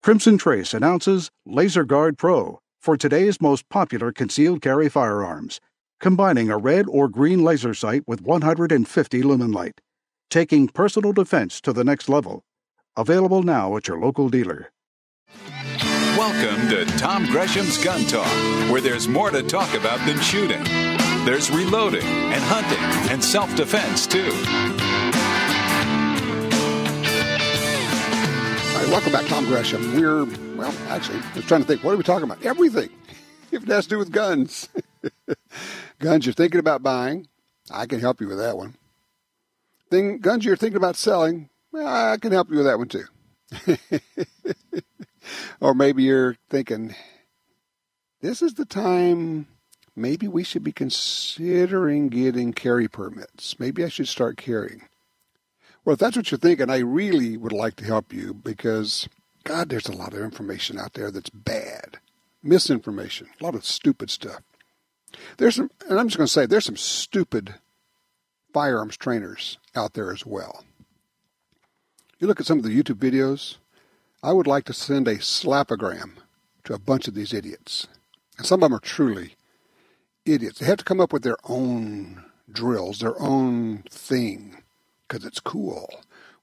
Crimson Trace announces Laser Guard Pro for today's most popular concealed carry firearms, combining a red or green laser sight with 150 lumen light, taking personal defense to the next level. Available now at your local dealer. Welcome to Tom Gresham's Gun Talk, where there's more to talk about than shooting. There's reloading and hunting and self-defense, too. All right, welcome back, Tom Gresham. I was trying to think, what are we talking about? Everything. If it has to do with guns. Guns you're thinking about buying, I can help you with that one. Guns you're thinking about selling, I can help you with that one, too. Or maybe you're thinking, this is the time maybe we should be considering getting carry permits. Maybe I should start carrying. Well, if that's what you're thinking, I really would like to help you because, God, there's a lot of information out there that's bad. Misinformation, a lot of stupid stuff. And I'm just going to say, there's some stupid firearms trainers out there as well. You look at some of the YouTube videos, I would like to send a slapogram to a bunch of these idiots. And some of them are truly idiots. They have to come up with their own drills, their own thing, because it's cool.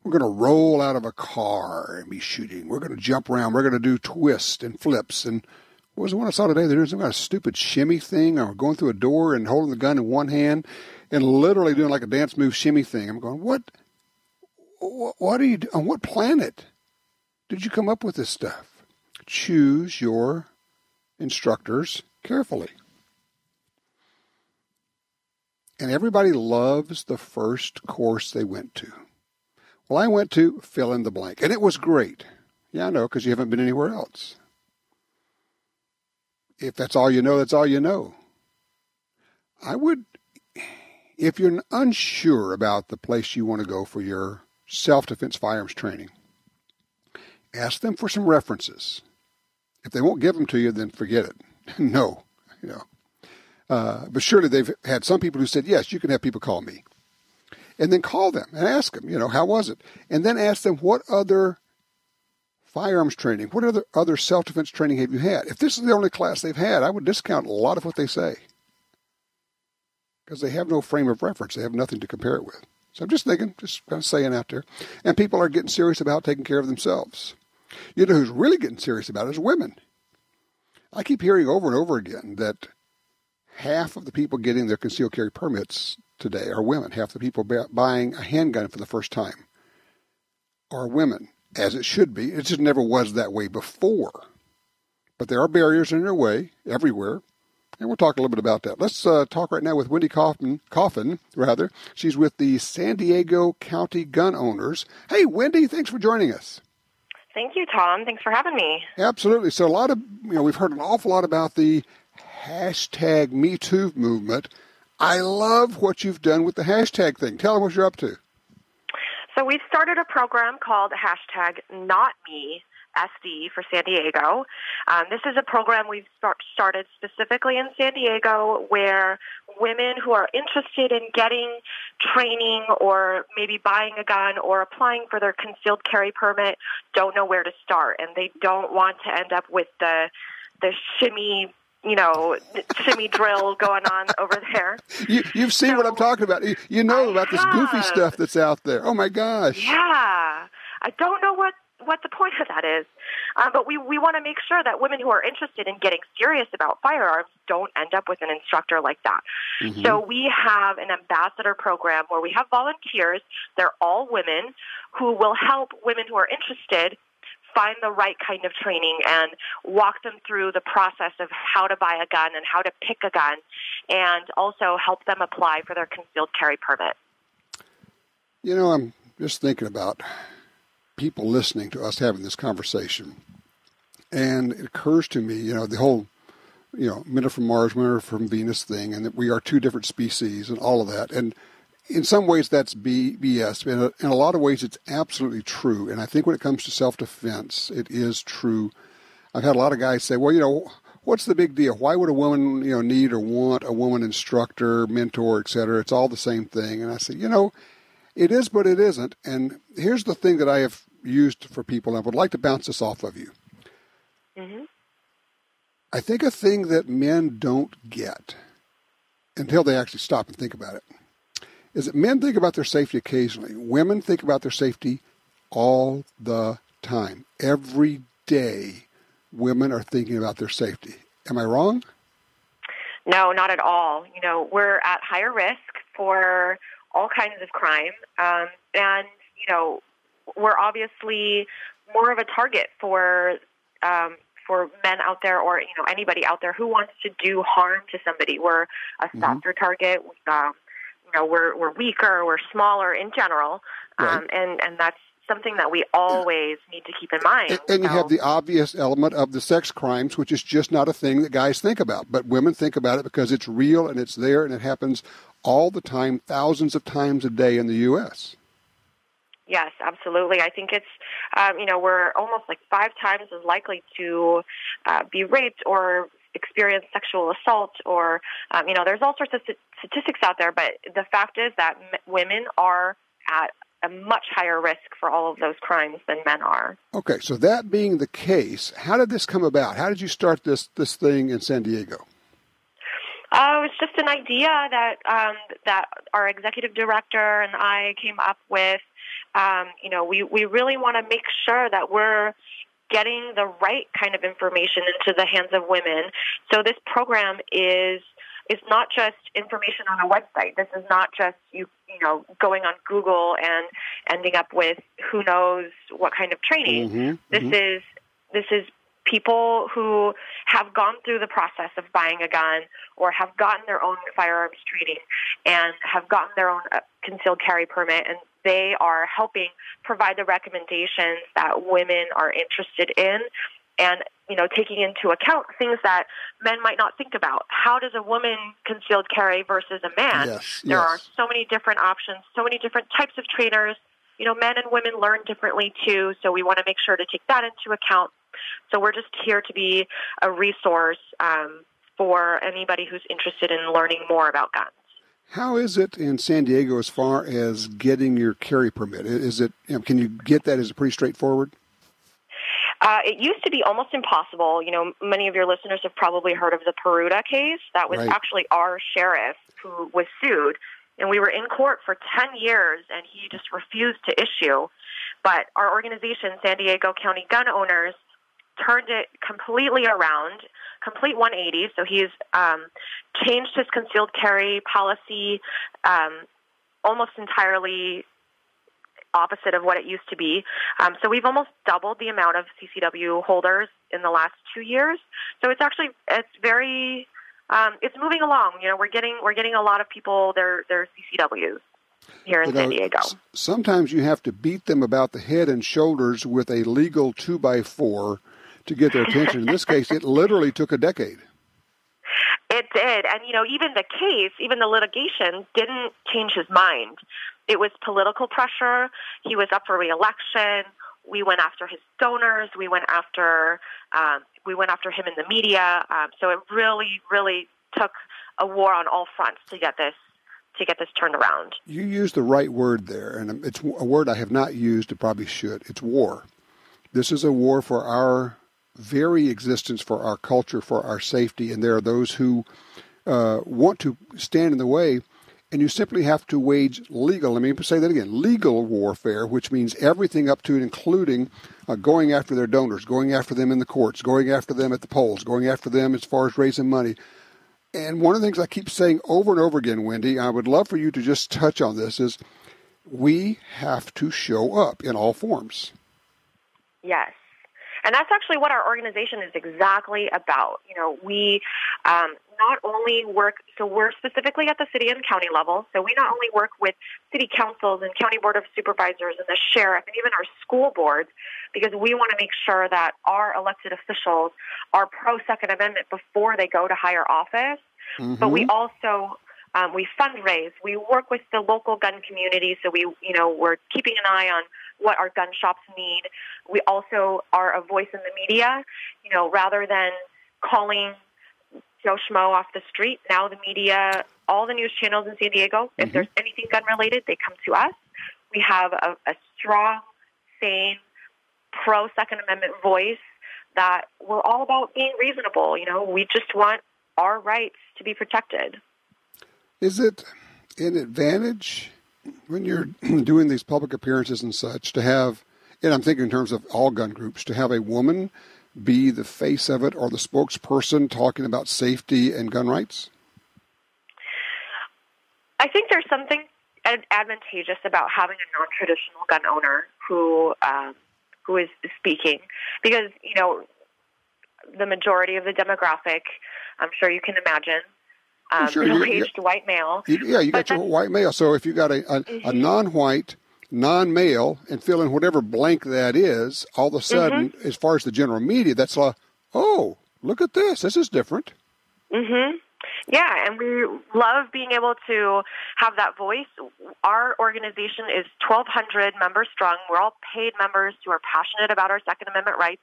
We're going to roll out of a car and be shooting. We're going to jump around. We're going to do twists and flips. And what was the one I saw today? They're doing some kind of stupid shimmy thing, or going through a door and holding the gun in one hand and literally doing like a dance move shimmy thing. I'm going, what are you doing? On what planet did you come up with this stuff? Choose your instructors carefully. And everybody loves the first course they went to. Well, I went to fill in the blank, and it was great. Yeah, I know, because you haven't been anywhere else. If that's all you know, that's all you know. If you're unsure about the place you want to go for your self-defense firearms training, ask them for some references. If they won't give them to you, then forget it. No, but surely they've had some people who said, yes, you can have people call me. And then call them and ask them, how was it? And then ask them, what other firearms training, what other self-defense training have you had? If this is the only class they've had, I would discount a lot of what they say. Because they have no frame of reference. They have nothing to compare it with. So I'm just thinking, just kind of saying out there. And people are getting serious about taking care of themselves. You know who's really getting serious about it is women. I keep hearing over and over again that half of the people getting their concealed carry permits today are women. Half the people buying a handgun for the first time are women, as it should be. It just never was that way before. But there are barriers in their way everywhere. And we'll talk a little bit about that. Let's talk right now with Wendy Hauffen. She's with the San Diego County Gun Owners. Hey, Wendy, thanks for joining us. Thank you, Tom. Thanks for having me. Absolutely. So we've heard an awful lot about the hashtag #MeToo movement. I love what you've done with the hashtag thing. Tell them what you're up to. So we've started a program called #NotMeSD for San Diego. This is a program we've started specifically in San Diego where women who are interested in getting training or maybe buying a gun or applying for their concealed carry permit don't know where to start, and they don't want to end up with the shimmy drill going on over there. You've seen what I'm talking about. You know about this goofy stuff that's out there. Oh, my gosh. Yeah. I don't know what the point of that is. But we want to make sure that women who are interested in getting serious about firearms don't end up with an instructor like that. Mm-hmm. So we have an ambassador program where we have volunteers. They're all women who will help women who are interested find the right kind of training and walk them through the process of how to buy a gun and how to pick a gun, and also help them apply for their concealed carry permit. I'm just thinking about people listening to us having this conversation, and it occurs to me, the whole, men are from Mars, women are from Venus thing, and that we are two different species and all of that. And in some ways that's BS. In a lot of ways it's absolutely true. And I think when it comes to self-defense, it is true. I've had a lot of guys say, well, what's the big deal? Why would a woman, need or want a woman instructor, mentor, et cetera? It's all the same thing. And I say, it is, but it isn't. And here's the thing that I have used for people, and I would like to bounce this off of you. I think a thing that men don't get until they actually stop and think about it is that men think about their safety occasionally. Women think about their safety all the time. Every day, women are thinking about their safety. Am I wrong? No, not at all. We're at higher risk for all kinds of crime. And, we're obviously more of a target for men out there or, anybody out there who wants to do harm to somebody. We're a softer target. We're weaker, we're smaller in general. Right. And that's something that we always need to keep in mind. And you have the obvious element of the sex crimes, which is just not a thing that guys think about. But women think about it because it's real and it's there and it happens all the time, thousands of times a day in the U.S. Yes, absolutely. I think it's, we're almost like 5 times as likely to be raped or experience sexual assault or, there's all sorts of statistics out there. But the fact is that women are at a much higher risk for all of those crimes than men are. Okay, so that being the case, how did this come about? How did you start this thing in San Diego? It was just an idea that our executive director and I came up with. We really want to make sure that we're getting the right kind of information into the hands of women. So this program is not just information on a website. This is not just you going on Google and ending up with who knows what kind of training. This is people who have gone through the process of buying a gun or have gotten their own firearms training and have gotten their own concealed carry permit, and they are helping provide the recommendations that women are interested in and, taking into account things that men might not think about. How does a woman concealed carry versus a man? Yes, there are so many different options, so many different types of trainers. Men and women learn differently too, so we want to make sure to take that into account. So we're just here to be a resource for anybody who's interested in learning more about guns. How is it in San Diego as far as getting your carry permit? Is it can you get that? Is it pretty straightforward? It used to be almost impossible. Many of your listeners have probably heard of the Peruta case. That was actually our sheriff who was sued. And we were in court for 10 years, and he just refused to issue. But our organization, San Diego County Gun Owners, turned it completely around, complete 180. So he's changed his concealed carry policy almost entirely opposite of what it used to be. So we've almost doubled the amount of CCW holders in the last 2 years. So it's very it's moving along. We're getting a lot of people their CCWs here in San Diego. Sometimes you have to beat them about the head and shoulders with a legal 2x4 to get their attention. In this case, it literally took a decade. It did. And, even the litigation didn't change his mind. It was political pressure. He was up for re-election. We went after his donors. We went after him in the media. So it really, really took a war on all fronts to get this turned around. You used the right word there, and it's a word I have not used. It probably should. It's war. This is a war for our very existence, for our culture, for our safety, and there are those who want to stand in the way. And you simply have to wage legal, let me say that again, legal warfare, which means everything up to and including going after their donors, going after them in the courts, going after them at the polls, going after them as far as raising money. And one of the things I keep saying over and over again, Wendy, I would love for you to just touch on this, is we have to show up in all forms. Yes. And that's actually what our organization is exactly about. We not only work, so we're specifically at the city and county level, so we not only work with city councils and county board of supervisors and the sheriff and even our school boards, because we want to make sure that our elected officials are pro-Second Amendment before they go to higher office. But we also we fundraise. We work with the local gun community, so we're keeping an eye on what our gun shops need. We also are a voice in the media, rather than calling Joe Schmo off the street. Now the media, all the news channels in San Diego, if there's anything gun-related, they come to us. We have a strong, sane, pro-Second Amendment voice that we're all about being reasonable. We just want our rights to be protected. Is it an advantage when you're doing these public appearances and such to have, and I'm thinking in terms of all gun groups, to have a woman be the face of it or the spokesperson talking about safety and gun rights? I think there's something advantageous about having a non-traditional gun owner who is speaking, because the majority of the demographic, I'm sure you can imagine, middle-aged white male. You got your white male. So if you got a non-white, non-male, and fill in whatever blank that is, all of a sudden, as far as the general media, that's like, oh, look at this. This is different. Mm-hmm. Yeah, and we love being able to have that voice. Our organization is 1,200 members strong. We're all paid members who are passionate about our Second Amendment rights,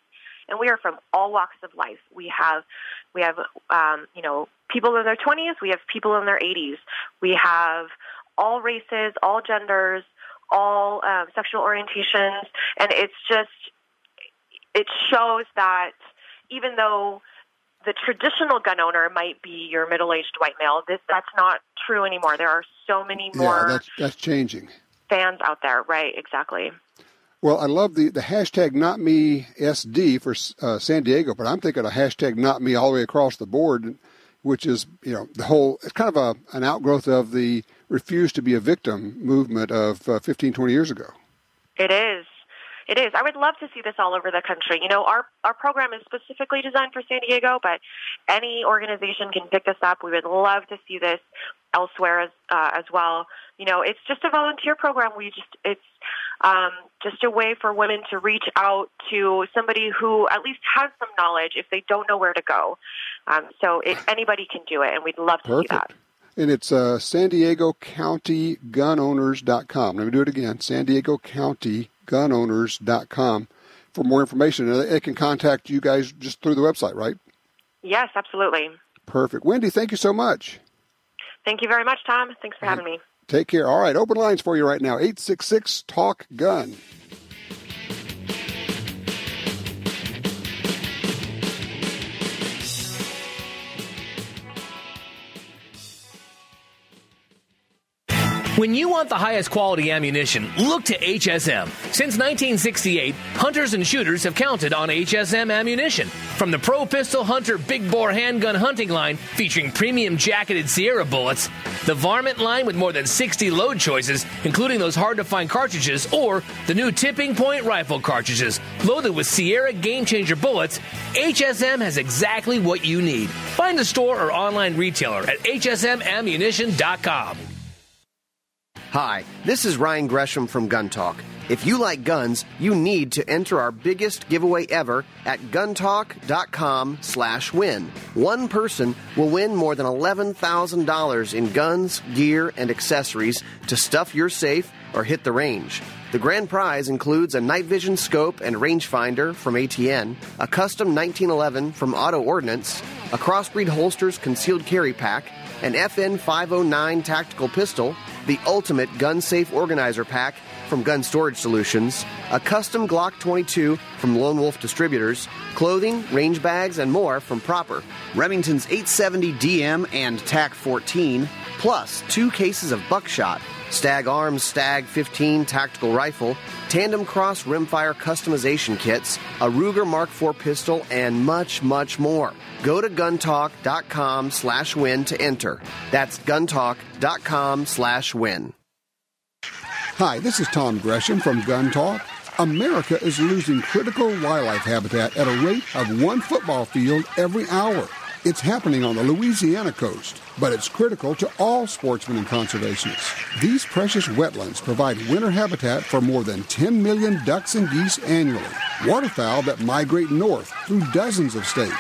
and we are from all walks of life. We have people in their 20s. We have people in their 80s. We have all races, all genders, all sexual orientations, and it shows that even though the traditional gun owner might be your middle-aged white male, that's not true anymore. There are so many more that's changing fans out there. Right, exactly. Well, I love the hashtag #NotMeSD for San Diego, but I'm thinking a hashtag #NotMe all the way across the board, which is, the whole, it's kind of an outgrowth of the refuse to be a victim movement of 15, 20 years ago. It is. It is. I would love to see this all over the country. Our program is specifically designed for San Diego, but any organization can pick this up. We would love to see this elsewhere as well. It's just a volunteer program. It's just a way for women to reach out to somebody who at least has some knowledge if they don't know where to go. Anybody can do it, and we'd love to see that. And it's San Diego County Gunowners.com. Let me do it again, San Diego County Gunowners.com for more information. And they can contact you guys just through the website, right? Yes, absolutely. Perfect. Wendy, thank you so much. Thank you very much, Tom. Thanks for having me. Take care. All right, open lines for you right now, 866-TALK-GUN. When you want the highest quality ammunition, look to HSM. Since 1968, hunters and shooters have counted on HSM ammunition. From the Pro Pistol Hunter Big Bore Handgun Hunting Line, featuring premium jacketed Sierra bullets, the Varmint line with more than 60 load choices, including those hard-to-find cartridges, or the new Tipping Point rifle cartridges, loaded with Sierra Game Changer bullets, HSM has exactly what you need. Find a store or online retailer at hsmammunition.com. Hi, this is Ryan Gresham from Gun Talk. If you like guns, you need to enter our biggest giveaway ever at guntalk.com/win. One person will win more than $11,000 in guns, gear, and accessories to stuff your safe or hit the range. The grand prize includes a night vision scope and rangefinder from ATN, a custom 1911 from Auto Ordnance, a Crossbreed Holsters concealed carry pack, an FN 509 tactical pistol, the ultimate gun safe organizer pack from Gun Storage Solutions, a custom Glock 22 from Lone Wolf Distributors, clothing, range bags, and more from Proper, Remington's 870 DM and TAC 14, plus 2 cases of buckshot, Stag Arms Stag 15 tactical rifle, Tandem Cross rimfire customization kits, a Ruger Mark IV pistol, and much, much more. Go to guntalk.com/win to enter. That's guntalk.com/win. Hi, this is Tom Gresham from Gun Talk. America is losing critical wildlife habitat at a rate of 1 football field every hour. It's happening on the Louisiana coast, but it's critical to all sportsmen and conservationists. These precious wetlands provide winter habitat for more than 10 million ducks and geese annually, waterfowl that migrate north through dozens of states.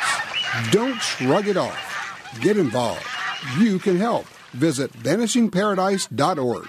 Don't shrug it off. Get involved. You can help. Visit vanishingparadise.org.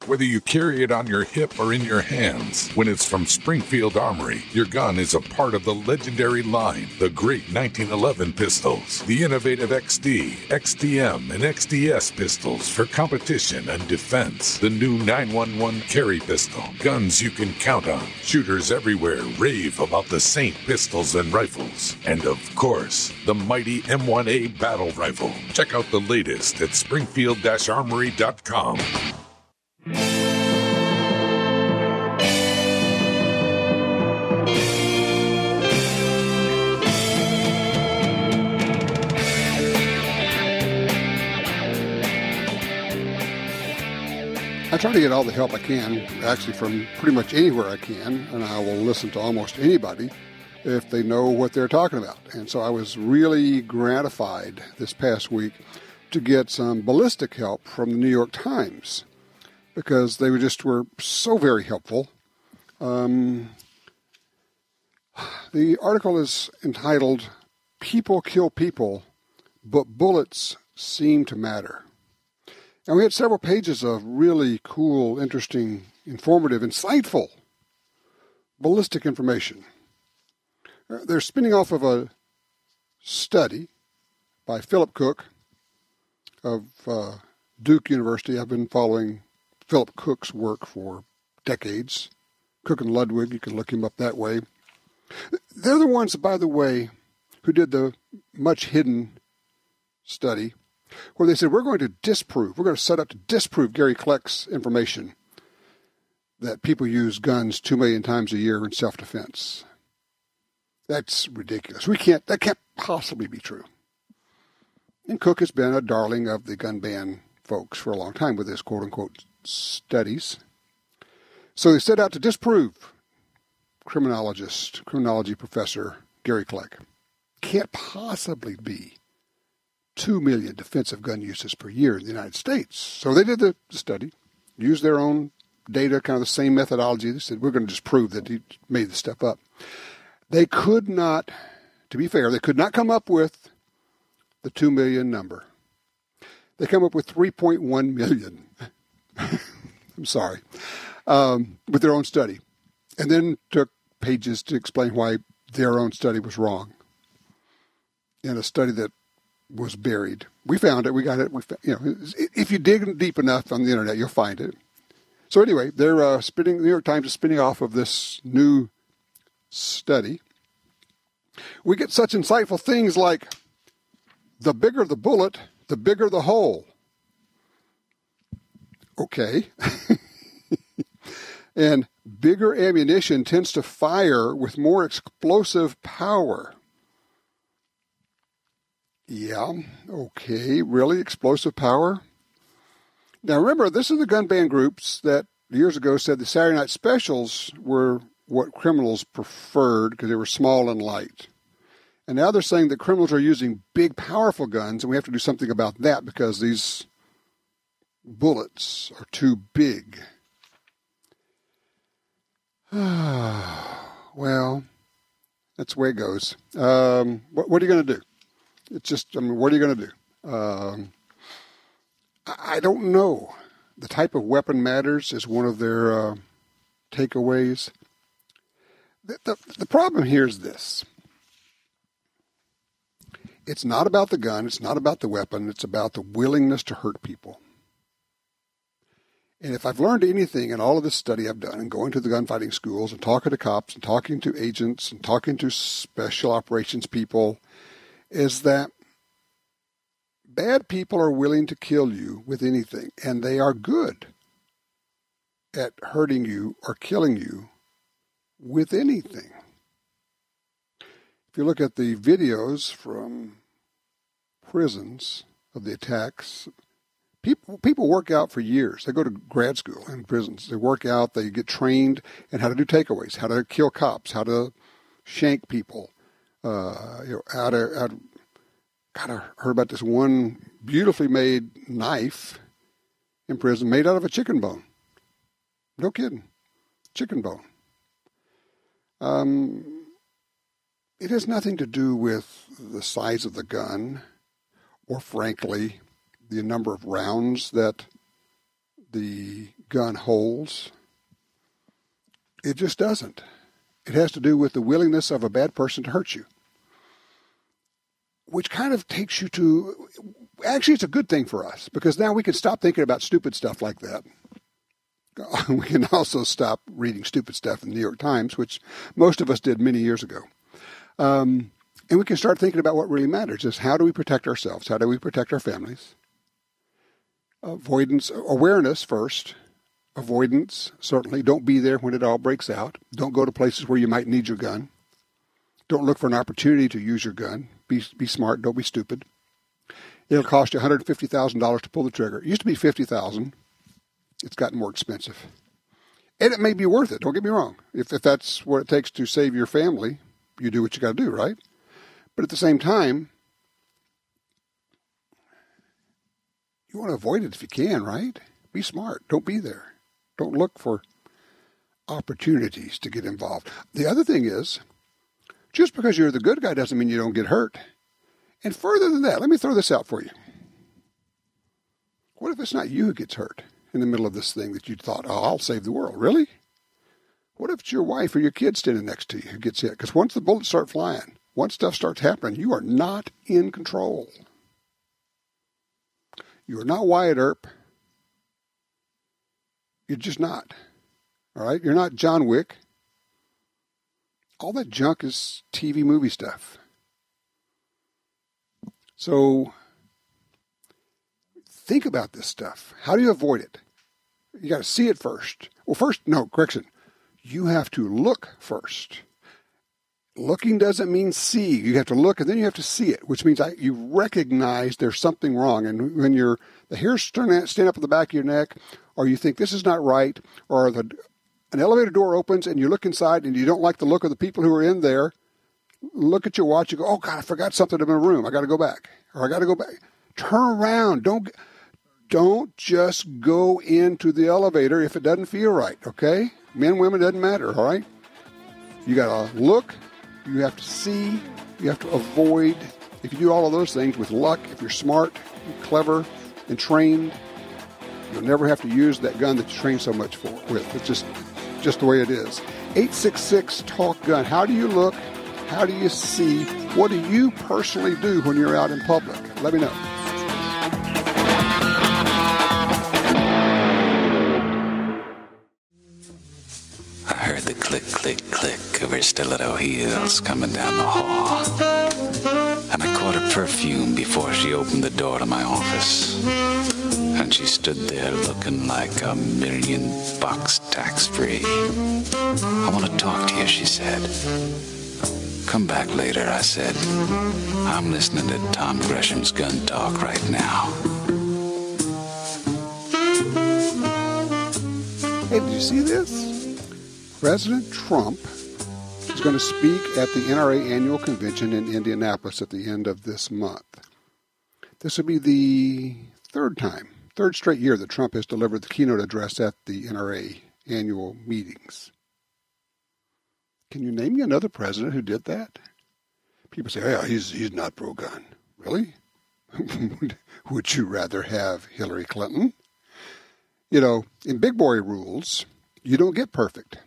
Whether you carry it on your hip or in your hands, when it's from Springfield Armory, your gun is a part of the legendary line, the great 1911 pistols, the innovative XD, XDM, and XDS pistols for competition and defense, the new 911 carry pistol, guns you can count on. Shooters everywhere rave about the Saint pistols and rifles, and of course, the mighty M1A battle rifle. Check out the latest at springfield-armory.com. I try to get all the help I can, actually from pretty much anywhere I can, and I will listen to almost anybody if they know what they're talking about. And so I was really gratified this past week to get some ballistic help from the New York Times, because they were so very helpful. The article is entitled, "People Kill People, but Bullets Seem to Matter." And we had several pages of really cool, interesting, informative, insightful ballistic information. They're spinning off of a study by Philip Cook of Duke University. I've been following Philip Cook's work for decades. Cook and Ludwig, you can look him up that way. They're the ones, by the way, who did the much hidden study where they said, we're going to set up to disprove Gary Kleck's information that people use guns 2 million times a year in self-defense. That's ridiculous. That can't possibly be true. And Cook has been a darling of the gun ban folks for a long time with his quote-unquote studies. So they set out to disprove criminology professor Gary Kleck. Can't possibly be 2 million defensive gun uses per year in the United States. So they did the study, used their own data, kind of the same methodology. They said, we're going to disprove that he made the stuff up. They could not, to be fair, they could not come up with the 2 million number. They come up with 3.1 million. I'm sorry. With their own study. And then took pages to explain why their own study was wrong. In a study that was buried. We found it. We got it. If you dig deep enough on the internet, you'll find it. So anyway, they're the New York Times is spinning off of this new study. We get such insightful things like, the bigger the bullet, the bigger the hole. Okay. And bigger ammunition tends to fire with more explosive power. Yeah, okay, really? Explosive power? Now remember, this is the gun ban groups that years ago said the Saturday night specials were what criminals preferred because they were small and light. And now they're saying that criminals are using big, powerful guns, and we have to do something about that because these bullets are too big. Well, that's the way it goes. What are you going to do? It's just, what are you going to do? I don't know. The type of weapon matters is one of their takeaways. The problem here is this. It's not about the gun. It's not about the weapon. It's about the willingness to hurt people. And if I've learned anything in all of this study I've done and going to the gunfighting schools and talking to cops and talking to agents and talking to special operations people, is that bad people are willing to kill you with anything, and they are good at hurting you or killing you with anything. If you look at the videos from prisons of the attacks, people work out for years. They go to grad school in prisons. They work out, they get trained in how to do takeaways, how to kill cops, how to shank people, how to God, I heard about this one beautifully made knife in prison made out of a chicken bone. No kidding. Chicken bone. It has nothing to do with the size of the gun or, frankly, the number of rounds that the gun holes. It just doesn't. It has to do with the willingness of a bad person to hurt you, which kind of takes you to, actually it's a good thing for us, because now we can stop thinking about stupid stuff like that. We can also stop reading stupid stuff in the New York Times, which most of us did many years ago. And we can start thinking about what really matters, is how do we protect ourselves? How do we protect our families? Avoidance, awareness first. Avoidance, certainly. Don't be there when it all breaks out. Don't go to places where you might need your gun. Don't look for an opportunity to use your gun. Be smart. Don't be stupid. It'll cost you $150,000 to pull the trigger. It used to be $50,000. It's gotten more expensive. And it may be worth it. Don't get me wrong. If that's what it takes to save your family, you do what you got to do, right? But at the same time, you want to avoid it if you can, right? Be smart. Don't be there. Don't look for opportunities to get involved. The other thing is, just because you're the good guy doesn't mean you don't get hurt. And further than that, let me throw this out for you. What if it's not you who gets hurt in the middle of this thing that you thought, oh, I'll save the world? Really? What if it's your wife or your kid standing next to you who gets hit? Because once the bullets start flying, once stuff starts happening, you are not in control. You are not Wyatt Earp. You're just not. All right? You're not John Wick. All that junk is TV movie stuff. So think about this stuff. How do you avoid it? You got to see it first. Well, first, no, correction. You have to look first. Looking doesn't mean see. You have to look and then you have to see it, which means you recognize there's something wrong. And when the hairs stand up at the back of your neck, or you think this is not right, or an elevator door opens and you look inside and you don't like the look of the people who are in there, look at your watch, you go, oh God, I forgot something in my room. I got to go back. Or I got to go back. Turn around. Don't just go into the elevator if it doesn't feel right, okay? Men, women, doesn't matter, all right? You got to look. You have to see. You have to avoid. If you do all of those things with luck, if you're smart, and clever, and trained, you'll never have to use that gun that you train so much with. It's just the way it is. 866-TALK-GUN. How do you look? How do you see? What do you personally do when you're out in public? Let me know. I heard the click, click, click of her stiletto heels coming down the hall. And I caught her perfume before she opened the door to my office. And she stood there looking like $1,000,000 tax-free. I want to talk to you, she said. Come back later, I said. I'm listening to Tom Gresham's Gun Talk right now. Hey, did you see this? President Trump is going to speak at the NRA annual convention in Indianapolis at the end of this month. This will be the third straight year that Trump has delivered the keynote address at the NRA annual meetings. Can you name me another president who did that? People say, oh, he's not pro-gun. Really? Would you rather have Hillary Clinton? You know, in big boy rules, you don't get perfect.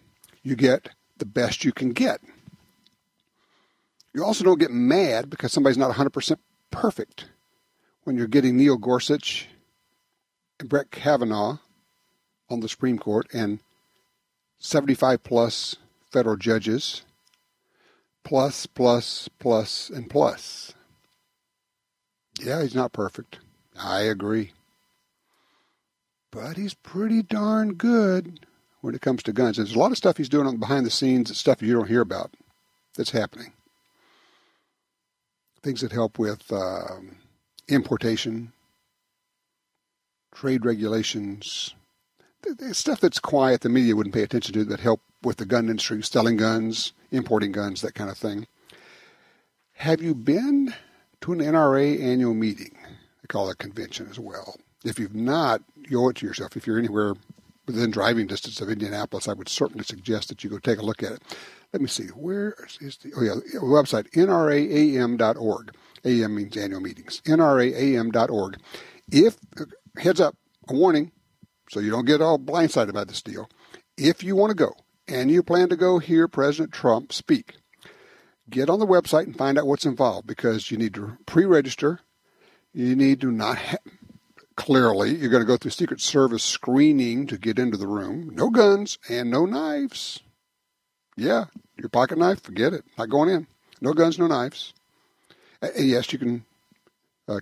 You get the best you can get. You also don't get mad because somebody's not 100% perfect. When you're getting Neil Gorsuch and Brett Kavanaugh on the Supreme Court and 75-plus federal judges, plus, and plus. Yeah, he's not perfect. I agree. But he's pretty darn good when it comes to guns. There's a lot of stuff he's doing on behind the scenes, stuff you don't hear about that's happening. Things that help with importation, trade regulations, stuff that's quiet the media wouldn't pay attention to that help with the gun industry, selling guns, importing guns, that kind of thing. Have you been to an NRA annual meeting? They call it a convention as well. If you've not, you owe it to yourself. If you're anywhere within driving distance of Indianapolis, I would certainly suggest that you go take a look at it. Let me see. Where is the website, nraam.org. AM means annual meetings. nraam.org. If, heads up, a warning, so you don't get all blindsided about this deal. If you want to go, and you plan to go hear President Trump speak, get on the website and find out what's involved, because you need to pre-register. You need to not clearly, you're going to go through Secret Service screening to get into the room. No guns and no knives. Yeah, your pocket knife, forget it. Not going in. No guns, no knives. And yes, you can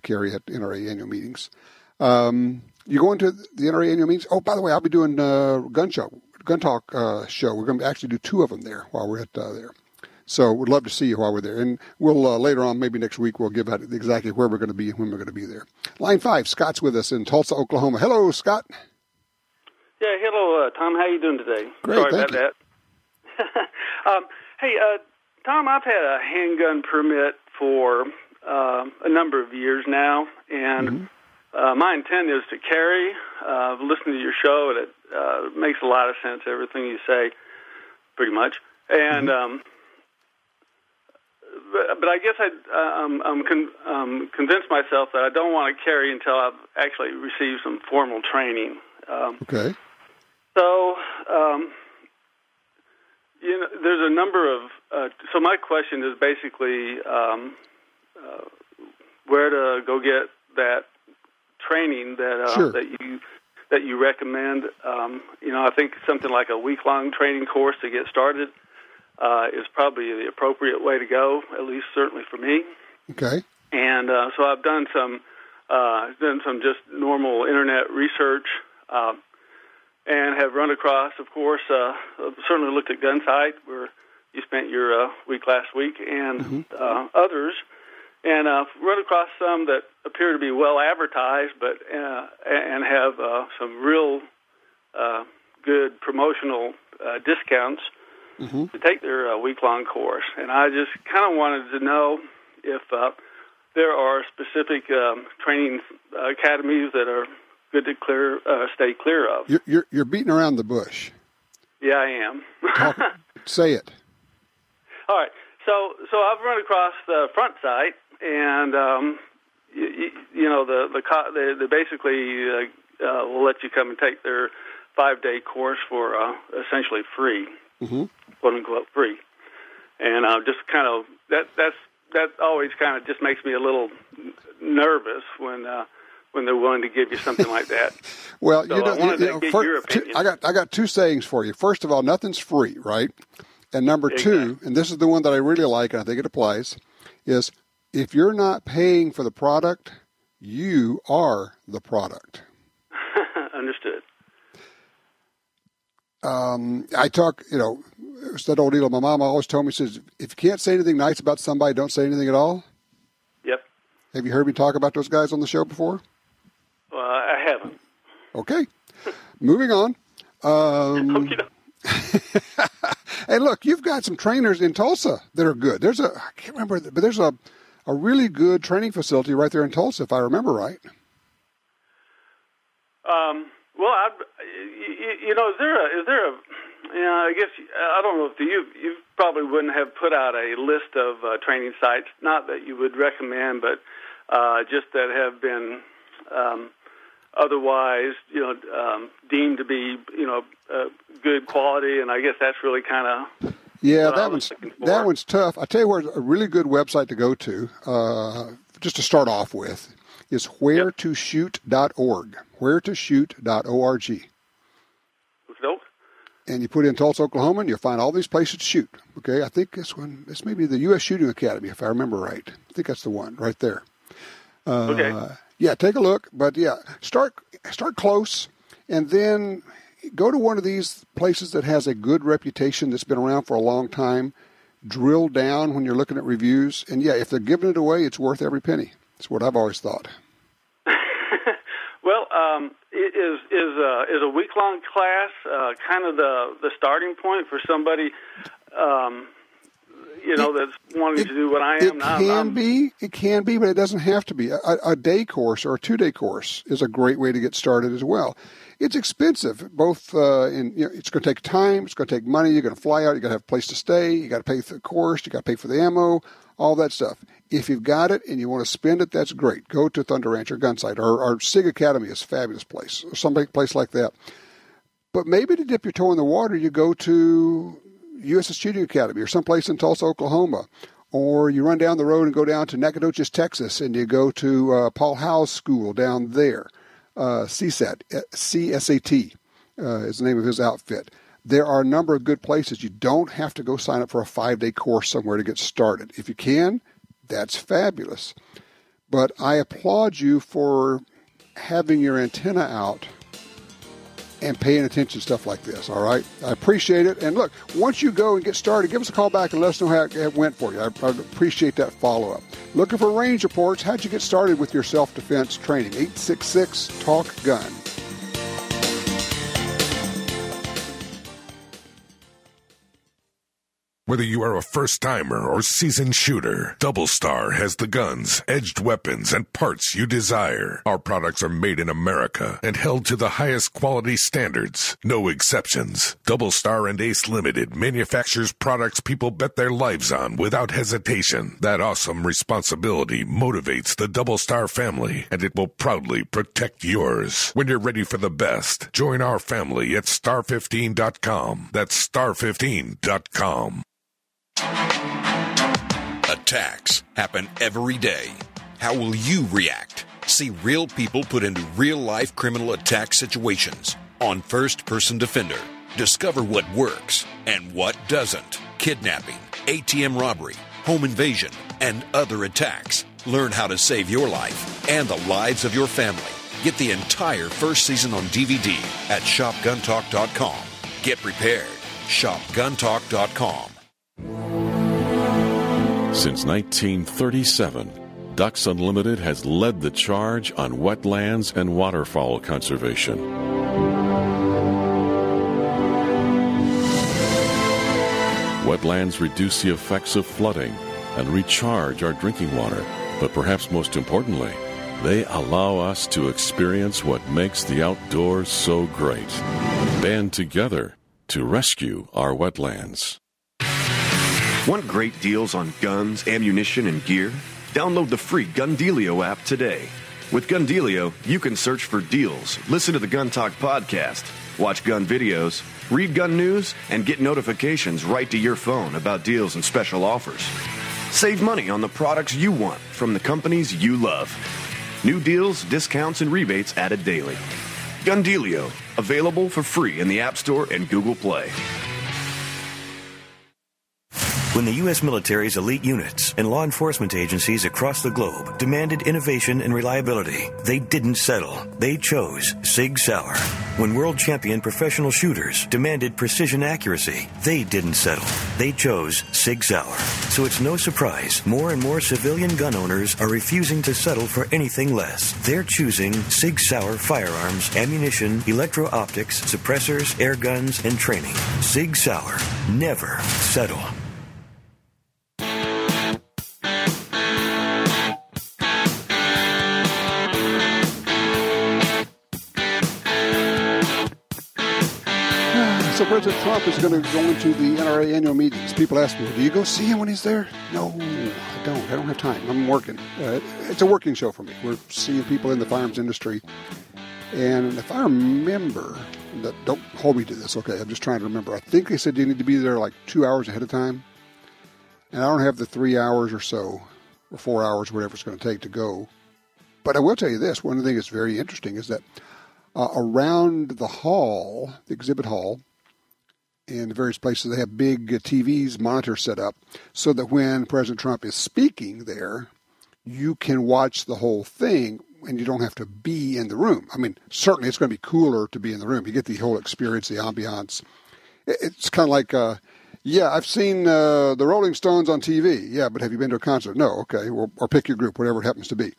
carry at NRA annual meetings. You're going to the NRA annual meetings? Oh, by the way, I'll be doing Gun Talk show. We're going to actually do 2 of them there while we're at there. So we'd love to see you while we're there. And we'll later on, maybe next week, we'll give out exactly where we're going to be and when we're going to be there. Line 5, Scott's with us in Tulsa, Oklahoma. Hello, Scott. Yeah, hello, Tom. How you doing today? Great, Sorry thank about that. Hey, Tom, I've had a handgun permit for a number of years now, and my intent is to carry. Listen to your show, and it makes a lot of sense, everything you say, pretty much. And but I guess I'm convinced myself that I don't want to carry until I've actually received some formal training. Okay. So, there's a number of. So my question is basically where to go get that training that Sure. that you recommend. I think something like a week-long training course to get started is probably the appropriate way to go, at least certainly for me. Okay. And so I've done some just normal internet research, and have run across, of course, certainly looked at Gunsight, where you spent your week last week, and others, and run across some that appear to be well advertised, but and have some real good promotional discounts to take their week-long course. And I just kind of wanted to know if there are specific training academies that are good to stay clear of. You're beating around the bush. Yeah, I am. Say it. All right. So I've run across the front site, and they basically will let you come and take their 5-day course for essentially free, quote unquote free. And just kind of that always kind of just makes me a little nervous when they're willing to give you something like that. Well, so I wanted to get your opinion. I got 2 sayings for you. First of all, nothing's free, right? And number 2, and this is the one that I really like, and I think it applies, is if you're not paying for the product, you are the product. Understood. I talk, it's that old deal. My mom always told me, says, if you can't say anything nice about somebody, don't say anything at all. Yep. Have you heard me talk about those guys on the show before? I haven't. Okay. Moving on. Hey, look, you've got some trainers in Tulsa that are good. I can't remember, but there's a really good training facility right there in Tulsa, if I remember right. Well, is there a I guess I don't know if you probably wouldn't have put out a list of training sites, not that you would recommend, but just that have been otherwise, deemed to be, good quality, and I guess that's really kind of that one's tough. I tell you where a really good website to go to, just to start off with, is wheretoshoot.org. Wheretoshoot.org. And you put in Tulsa, Oklahoma, and you'll find all these places to shoot. Okay, I think this may be the U.S. Shooting Academy, if I remember right. I think that's the one right there. Okay. Yeah, take a look. But yeah, start close, and then go to one of these places that has a good reputation that's been around for a long time. Drill down when you're looking at reviews, and yeah, if they're giving it away, it's worth every penny. That's what I've always thought. Well, is a week-long class kind of the starting point for somebody, that's wanting to do what I am. It can be, but it doesn't have to be. A day course or a 2-day course is a great way to get started as well. It's expensive, both it's going to take time, it's going to take money, you're going to fly out, you got to have a place to stay, you got to pay for the course, you got to pay for the ammo, all that stuff. If you've got it and you want to spend it, that's great. Go to Thunder Ranch or Gunsight, or SIG Academy is a fabulous place, or some place like that. But maybe to dip your toe in the water, you go to USS Shooting Academy or someplace in Tulsa, Oklahoma. Or you run down the road and go down to Nacogdoches, Texas, and you go to Paul Howe's school down there. CSAT, CSAT is the name of his outfit. There are a number of good places. You don't have to go sign up for a 5-day course somewhere to get started. If you can, that's fabulous. But I applaud you for having your antenna out and paying attention to stuff like this, all right? I appreciate it. And look, once you go and get started, give us a call back and let us know how it went for you. I appreciate that follow-up. Looking for range reports, how'd you get started with your self-defense training? 866-TALK-GUN. Whether you are a first-timer or seasoned shooter, Double Star has the guns, edged weapons, and parts you desire. Our products are made in America and held to the highest quality standards. No exceptions. Double Star and Ace Limited manufactures products people bet their lives on without hesitation. That awesome responsibility motivates the Double Star family, and it will proudly protect yours. When you're ready for the best, join our family at star15.com. That's star15.com. Attacks happen every day. How will you react? See real people put into real-life criminal attack situations on First Person Defender. Discover what works and what doesn't. Kidnapping, ATM robbery, home invasion, and other attacks. Learn how to save your life and the lives of your family. Get the entire first season on DVD at shopguntalk.com. Get prepared. shopguntalk.com. Since 1937, Ducks Unlimited has led the charge on wetlands and waterfowl conservation. Wetlands reduce the effects of flooding and recharge our drinking water, but perhaps most importantly, they allow us to experience what makes the outdoors so great. Band together to rescue our wetlands. Want great deals on guns, ammunition, and gear? Download the free Gundealio app today. With Gundealio, you can search for deals, listen to the Gun Talk podcast, watch gun videos, read gun news, and get notifications right to your phone about deals and special offers. Save money on the products you want from the companies you love. New deals, discounts, and rebates added daily. Gundealio, available for free in the App Store and Google Play. When the U.S. military's elite units and law enforcement agencies across the globe demanded innovation and reliability, they didn't settle. They chose Sig Sauer. When world champion professional shooters demanded precision accuracy, they didn't settle. They chose Sig Sauer. So it's no surprise more and more civilian gun owners are refusing to settle for anything less. They're choosing Sig Sauer firearms, ammunition, electro-optics, suppressors, air guns, and training. Sig Sauer. Never settle. So President Trump is going to go into the NRA annual meetings. People ask me, do you go see him when he's there? No, I don't. I don't have time. I'm working. It's a working show for me. We're seeing people in the firearms industry. And if I remember, don't hold me to this, okay? I'm just trying to remember. I think they said you need to be there like 2 hours ahead of time. And I don't have the 3 hours or so, or 4 hours, whatever it's going to take to go. But I will tell you this. One of the things that's very interesting is that around the hall, the exhibit hall, in the various places, they have big TVs, monitors set up, so that when President Trump is speaking there, you can watch the whole thing, and you don't have to be in the room. I mean, certainly it's going to be cooler to be in the room. You get the whole experience, the ambiance. It's kind of like, I've seen the Rolling Stones on TV. Yeah, but have you been to a concert? No, okay, or pick your group, whatever it happens to be.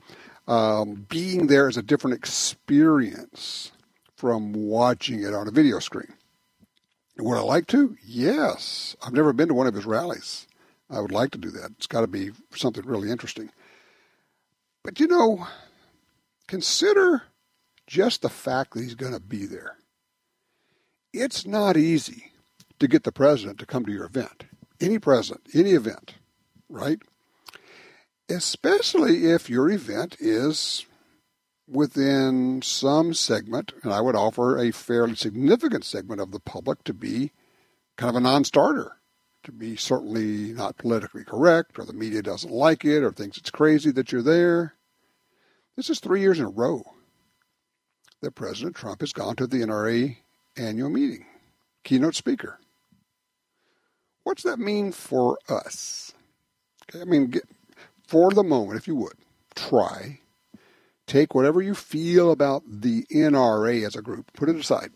Being there is a different experience from watching it on a video screen. Would I like to? Yes. I've never been to one of his rallies. I would like to do that. It's got to be something really interesting. But, consider just the fact that he's going to be there. It's not easy to get the president to come to your event. Any president, any event, right? Especially if your event is within some segment, and I would offer a fairly significant segment of the public to be kind of a non-starter, to be certainly not politically correct, or the media doesn't like it, or thinks it's crazy that you're there. This is 3 years in a row that President Trump has gone to the NRA annual meeting, keynote speaker. What's that mean for us? Okay, for the moment, if you would, take whatever you feel about the NRA as a group, put it aside.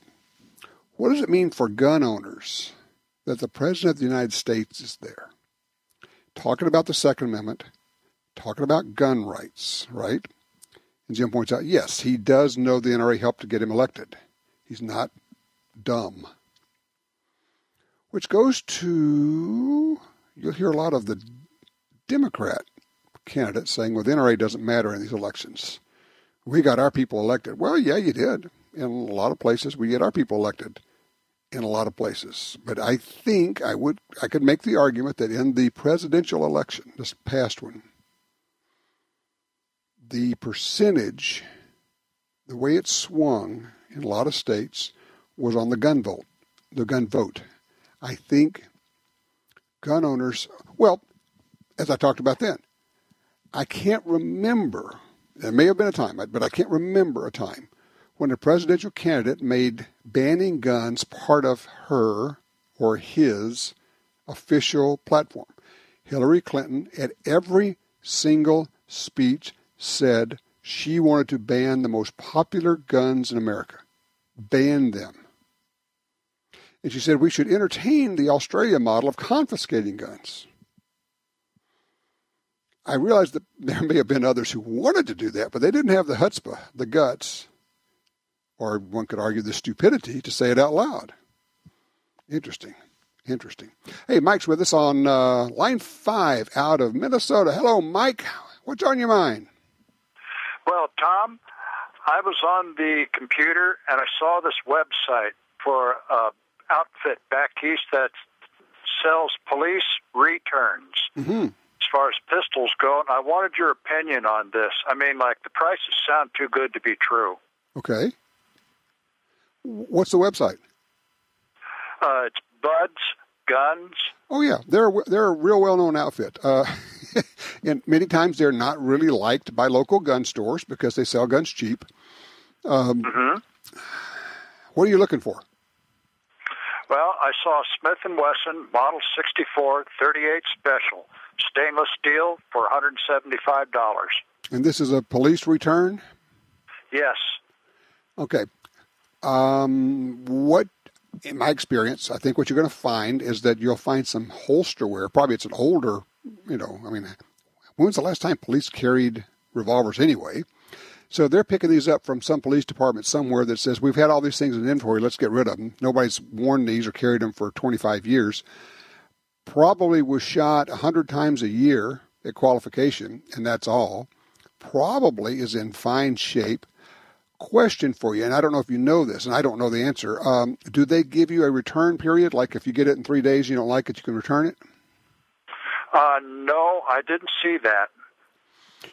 What does it mean for gun owners that the President of the United States is there? Talking about the Second Amendment, talking about gun rights, right? And Jim points out, yes, he does know the NRA helped to get him elected. He's not dumb. Which goes to, you'll hear a lot of the Democrat candidates saying, well, the NRA doesn't matter in these elections. We got our people elected. Well, yeah, you did. In a lot of places, we get our people elected in a lot of places. But I think I could make the argument that in the presidential election, this past one, the percentage, the way it swung in a lot of states was on the gun vote. I think gun owners, well, as I talked about then, I can't remember, there may have been a time, but I can't remember a time when a presidential candidate made banning guns part of her or his official platform. Hillary Clinton, at every single speech, said she wanted to ban the most popular guns in America. Ban them. And she said we should entertain the Australia model of confiscating guns. I realized that there may have been others who wanted to do that, but they didn't have the chutzpah, the guts, or one could argue the stupidity to say it out loud. Interesting. Hey, Mike's with us on line 5 out of Minnesota. Hello, Mike. What's on your mind? Well, Tom, I was on the computer and I saw this website for an outfit back east that sells police returns. Mm-hmm. As far as pistols go, and I wanted your opinion on this. The prices sound too good to be true. Okay. What's the website? It's Bud's Guns. Oh, yeah. They're a real well-known outfit. And many times they're not really liked by local gun stores because they sell guns cheap. What are you looking for? Well, I saw Smith & Wesson Model 64 38 Special. Stainless steel for $175. And this is a police return? Yes. Okay. In my experience, I think what you're going to find is that you'll find some holster wear. Probably it's an older, when was the last time police carried revolvers anyway? So they're picking these up from some police department somewhere that says, we've had all these things in inventory, let's get rid of them. Nobody's worn these or carried them for 25 years. Probably was shot 100 times a year at qualification, and that's all. Probably is in fine shape. Question for you, and I don't know if you know this, and I don't know the answer. Do they give you a return period? Like if you get it in 3 days, you don't like it, you can return it? No, I didn't see that.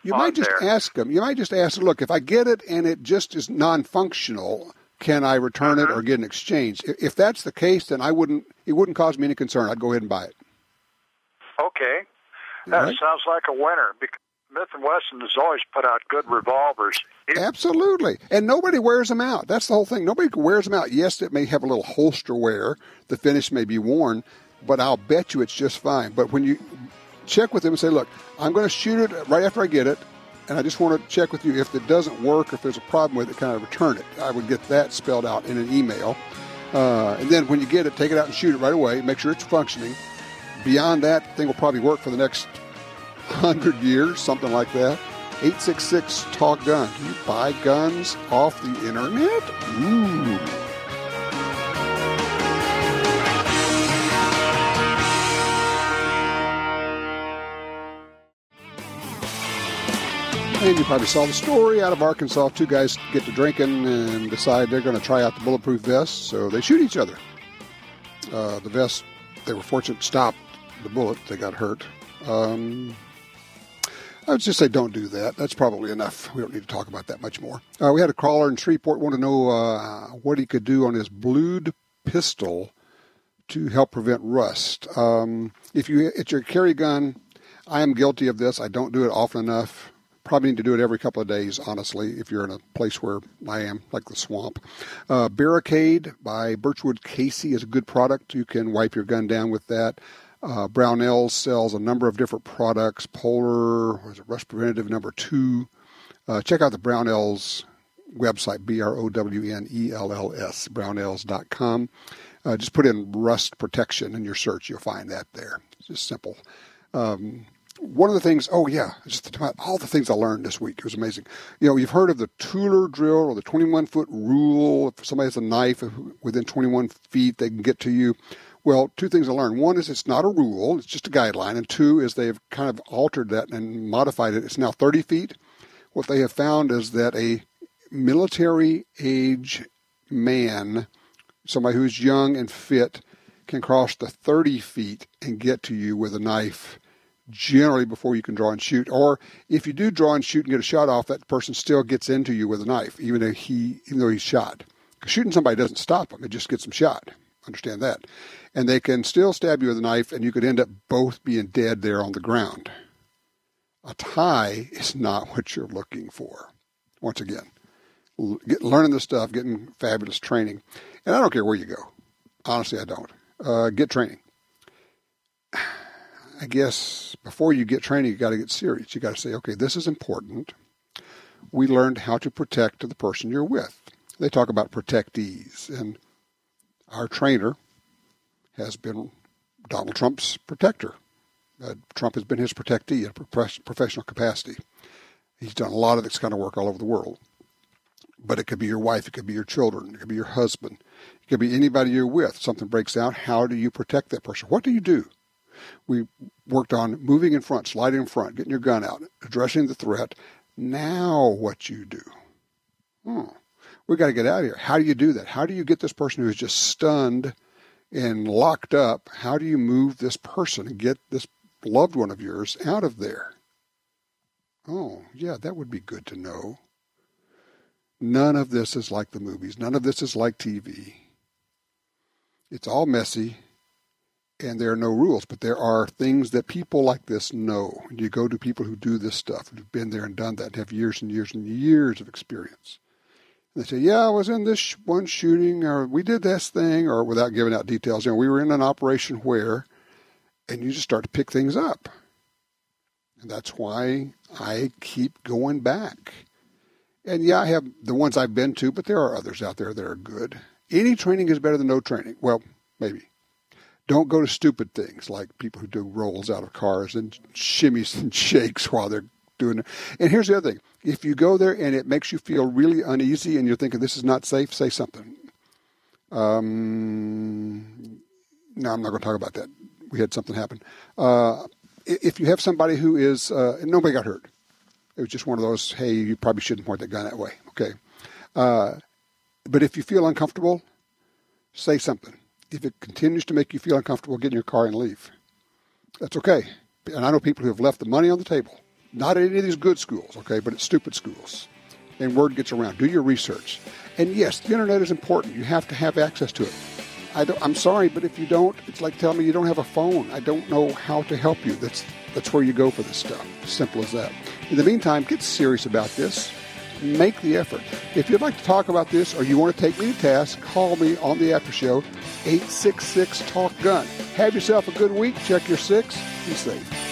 You might just ask them. You might just ask, look, if I get it and it just is non-functional, can I return it or get an exchange? If that's the case, then it wouldn't cause me any concern. I'd go ahead and buy it. Okay. That sounds like a winner because Smith & Wesson has always put out good revolvers. Absolutely. And nobody wears them out. That's the whole thing. Nobody wears them out. Yes, it may have a little holster wear. The finish may be worn, but I'll bet you it's just fine. But when you check with them and say, look, I'm going to shoot it right after I get it, and I just want to check with you if it doesn't work or if there's a problem with it, can I return it? I would get that spelled out in an email. And then when you get it, take it out and shoot it right away. Make sure it's functioning. Beyond that, thing will probably work for the next 100 years, something like that. 866-TALK-GUN. Do you buy guns off the internet? Ooh. And you probably saw the story out of Arkansas. Two guys get to drinking and decide they're going to try out the bulletproof vest, so they shoot each other. The vest, they were fortunate to stop the bullet. They got hurt. I would just say don't do that. That's probably enough. We don't need to talk about that much more. We had a caller in Shreveport want to know what he could do on his blued pistol to help prevent rust. If it's your carry gun, I am guilty of this. I don't do it often enough. Probably need to do it every couple of days, honestly, if you're in a place where I am, like the swamp. Barricade by Birchwood Casey is a good product. You can wipe your gun down with that. Brownells sells a number of different products. Polar, Rust Preventative #2. Check out the Brownells website, BROWNELLS, brownells.com. Just put in rust protection in your search. You'll find that there. It's just simple. One of the things, just about all the things I learned this week. It was amazing. You've heard of the Tueler drill or the 21-foot rule. If somebody has a knife within 21 feet, they can get to you. Well, two things I learned. One is it's not a rule. It's just a guideline. And two is they've kind of altered that and modified it. It's now 30 feet. What they have found is that a military-age man, somebody who's young and fit, can cross the 30 feet and get to you with a knife generally before you can draw and shoot. Or if you do draw and shoot and get a shot off, that person still gets into you with a knife, even though he's shot. Because shooting somebody doesn't stop them. It just gets them shot. Understand that. And they can still stab you with a knife, and you could end up both being dead there on the ground. A tie is not what you're looking for. Once again, learning this stuff, getting fabulous training. And I don't care where you go. Honestly, I don't. Get training. I guess before you get training, you got to get serious. You got to say, okay, this is important. We learned how to protect the person you're with. They talk about protectees, and our trainer has been Donald Trump's protector. Trump has been his protectee in a professional capacity. He's done a lot of this kind of work all over the world. But it could be your wife, it could be your children, it could be your husband, it could be anybody you're with. Something breaks out, how do you protect that person? What do you do? We worked on moving in front, sliding in front, getting your gun out, addressing the threat. Now what you do? We got to get out of here. How do you do that? How do you get this person who is just stunned and locked up? How do you move this person and get this loved one of yours out of there? Oh, yeah, that would be good to know. None of this is like the movies. None of this is like TV. It's all messy, and there are no rules, but there are things that people like this know. And you go to people who do this stuff, who've been there and done that, and have years and years and years of experience. And they say, yeah, I was in this one shooting, or we did this thing, or without giving out details, we were in an operation where, and you just start to pick things up. And that's why I keep going back. And yeah, I have the ones I've been to, but there are others out there that are good. Any training is better than no training. Well, maybe. Don't go to stupid things like people who do rolls out of cars and shimmies and shakes while they're doing it. And here's the other thing. If you go there and it makes you feel really uneasy and you're thinking this is not safe, say something. No, I'm not going to talk about that. We had something happen. If you have somebody who is, nobody got hurt. It was just one of those, hey, you probably shouldn't point that gun that way. Okay. But if you feel uncomfortable, say something. If it continues to make you feel uncomfortable, get in your car and leave. That's okay. And I know people who have left the money on the table. Not at any of these good schools, okay, but at stupid schools. And word gets around. Do your research. And yes, the internet is important. You have to have access to it. I'm sorry, but if you don't, it's like telling me you don't have a phone. I don't know how to help you. That's where you go for this stuff. Simple as that. In the meantime, get serious about this. Make the effort. If you'd like to talk about this or you want to take me to task, call me on the after show, 866-TALK-GUN. Have yourself a good week. Check your 6. Be safe.